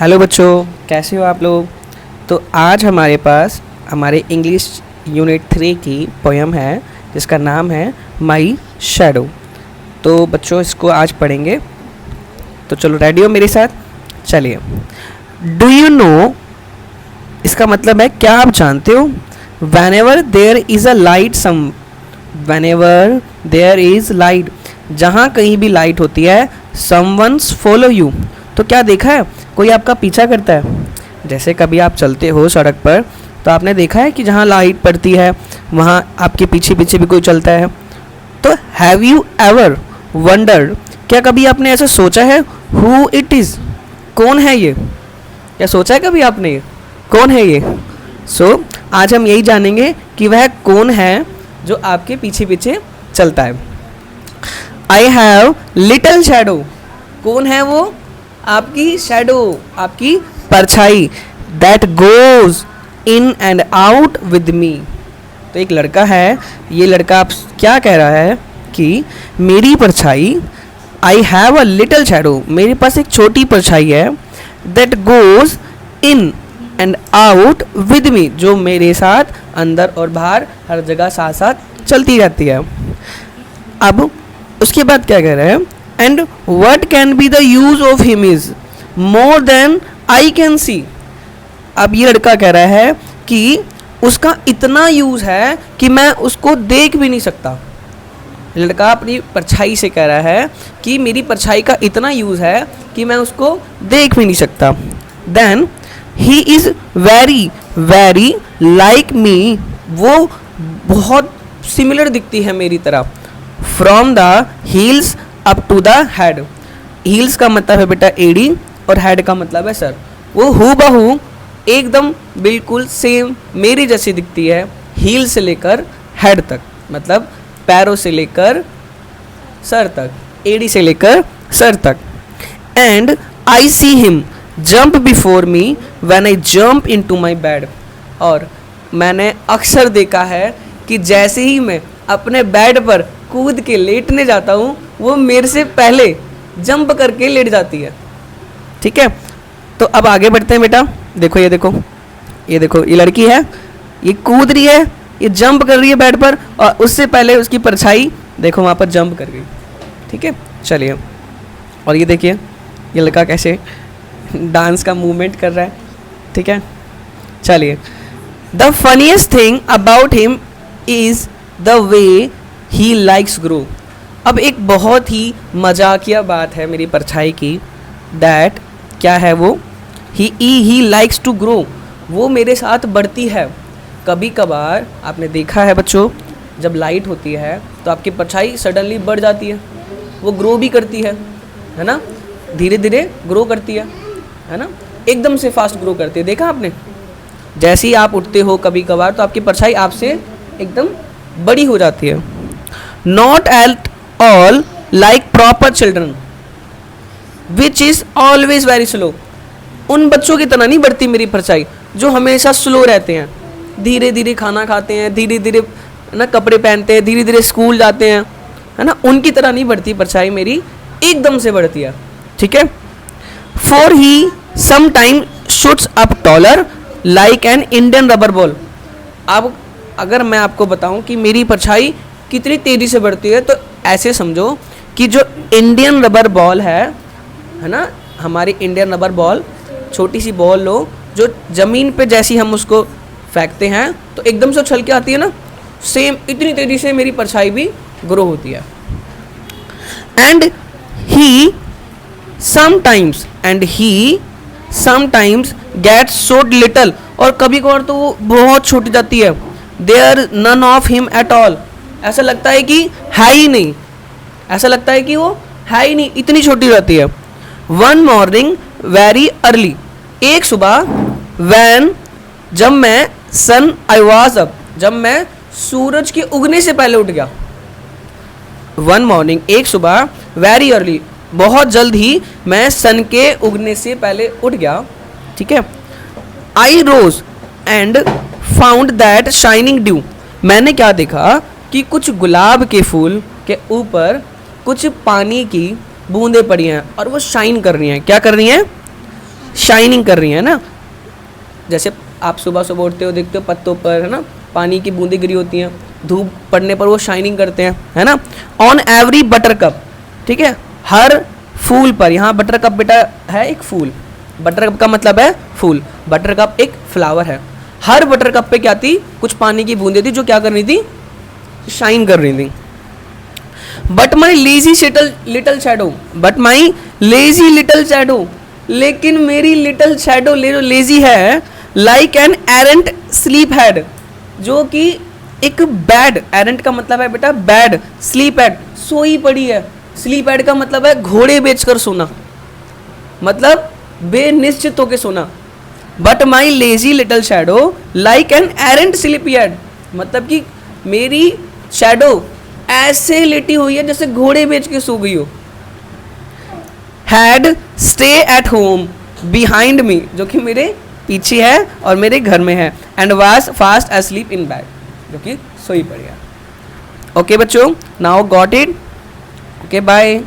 Hello बच्चों, कैसे हो आप लोग। तो आज हमारे पास हमारे इंग्लिश यूनिट 3 की पोयम है जिसका नाम है माई शैडो। तो बच्चों इसको आज पढ़ेंगे। तो चलो रेडी हो मेरे साथ, चलिए। डू यू नो, इसका मतलब है क्या आप जानते हो। whenever there is a light some whenever there is light, जहाँ कहीं भी लाइट होती है, someone's follow you, तो क्या देखा है, कोई आपका पीछा करता है। जैसे कभी आप चलते हो सड़क पर तो आपने देखा है कि जहाँ लाइट पड़ती है वहाँ आपके पीछे पीछे भी कोई चलता है। तो हैव यू एवर वंडर्ड, क्या कभी आपने ऐसा सोचा है, हु इट इज़, कौन है ये। क्या सोचा है कभी आपने, ये कौन है ये। सो आज हम यही जानेंगे कि वह कौन है जो आपके पीछे पीछे चलता है। आई हैव लिटिल शैडो, कौन है वो, आपकी शैडो, आपकी परछाई। That goes in and out with me, तो एक लड़का है, ये लड़का आप क्या कह रहा है कि मेरी परछाई, I have a little shadow, मेरे पास एक छोटी परछाई है, that goes in and out with me, जो मेरे साथ अंदर और बाहर हर जगह साथ साथ चलती रहती है। अब उसके बाद क्या कह रहे हैं, and what can be the use of him is more than I can see. अब ये लड़का कह रहा है कि उसका इतना यूज है कि मैं उसको देख भी नहीं सकता। लड़का अपनी परछाई से कह रहा है कि मेरी परछाई का इतना यूज है कि मैं उसको देख भी नहीं सकता। Then he is very very like me, वो बहुत सिमिलर दिखती है मेरी तरह। From the heels up to the head, heels का मतलब है बेटा एड़ी और हेड का मतलब है सर। वो हूबहू एकदम बिल्कुल सेम मेरी जैसी दिखती है, हील से लेकर हेड तक, मतलब पैरों से लेकर सर तक, एड़ी से लेकर सर तक। And I see him jump before me when I jump into my bed, और मैंने अक्सर देखा है कि जैसे ही मैं अपने बेड पर कूद के लेटने जाता हूँ वो मेरे से पहले जंप करके लेट जाती है। ठीक है, तो अब आगे बढ़ते हैं बेटा। देखो ये देखो, ये देखो, ये लड़की है, ये कूद रही है, ये जंप कर रही है बेड पर, और उससे पहले उसकी परछाई देखो वहाँ पर जंप कर गई। ठीक है, चलिए। और ये देखिए ये लड़का कैसे डांस का मूवमेंट कर रहा है। ठीक है, चलिए। The funniest thing about him is the way he likes grow. अब एक बहुत ही मजाकिया बात है मेरी परछाई की, दैट क्या है वो, ही लाइक्स टू ग्रो, वो मेरे साथ बढ़ती है। कभी कभार आपने देखा है बच्चों, जब लाइट होती है तो आपकी परछाई सडनली बढ़ जाती है, वो ग्रो भी करती है ना, धीरे धीरे ग्रो करती है ना, एकदम से फास्ट ग्रो करती है। देखा आपने, जैसे ही आप उठते हो कभी कभार तो आपकी परछाई आपसे एकदम बड़ी हो जाती है। Not at all like proper children which is always very slow, उन बच्चों की तरह नहीं बढ़ती मेरी परछाई जो हमेशा स्लो रहते हैं, धीरे धीरे खाना खाते हैं, धीरे धीरे ना कपड़े पहनते हैं, धीरे धीरे स्कूल जाते हैं, है ना, उनकी तरह नहीं बढ़ती परछाई मेरी, एकदम से बढ़ती है। ठीक है। For he some time shoots up taller like an Indian rubber ball. अब अगर मैं आपको बताऊं कि मेरी परछाई कितनी तेज़ी से बढ़ती है, तो ऐसे समझो कि जो इंडियन रबर बॉल है ना, हमारी इंडियन रबर बॉल, छोटी सी बॉल लो जो ज़मीन पे जैसी हम उसको फेंकते हैं तो एकदम से उछल के आती है ना, सेम इतनी तेज़ी से मेरी परछाई भी ग्रो होती है। And he sometimes gets so little, और कभी कभार तो वो बहुत छोटी जाती है। There none of him at all, ऐसा लगता है कि है ही नहीं, ऐसा लगता है कि वो है ही नहीं, इतनी छोटी रहती है। वन मॉर्निंग वेरी अर्ली, एक सुबह, वैन जब मैं सन आई वॉज अप, जब मैं सूरज के उगने से पहले उठ गया। वन मॉर्निंग, एक सुबह, वेरी अर्ली, बहुत जल्द ही मैं सन के उगने से पहले उठ गया। ठीक है। I rose and found that shining dew, मैंने क्या देखा कि कुछ गुलाब के फूल के ऊपर कुछ पानी की बूंदें पड़ी हैं और वो शाइन कर रही हैं। क्या कर रही हैं, शाइनिंग कर रही है ना, जैसे आप सुबह सुबह उठते हो देखते हो पत्तों पर, है ना, पानी की बूंदें गिरी होती हैं, धूप पड़ने पर वो शाइनिंग करते हैं, है ना। ऑन एवरी बटर कप, ठीक है, हर फूल पर, यहाँ बटर कप बेटा है एक फूल, बटर कप का मतलब है फूल, बटर कप एक फ्लावर है। हर बटर कप पे क्या थी, कुछ पानी की बूंदें थी जो क्या कर रही थी, शाइन कर रही थी। But my lazy little shadow, but my lazy little shadow, लेकिन मेरी लिटल शैडो जो लेजी है, like an arrant sleep head, जो कि एक बैड, एरेंट का मतलब है बेटा बैड, स्लीप हेड सोई पड़ी है, स्लीप हेड का मतलब है घोड़े बेचकर सोना, मतलब बेनिश्चित होकर सोना। But my lazy little shadow like an arrant sleep head, मतलब कि मेरी शैडो ऐसे लेटी हुई है जैसे घोड़े बेच के सो गई हो। Had stay at home behind me, जो कि मेरे पीछे है और मेरे घर में है। And was fast asleep in bed, जो कि सोई पड़ गया। ओके बच्चों, now got it, okay bye.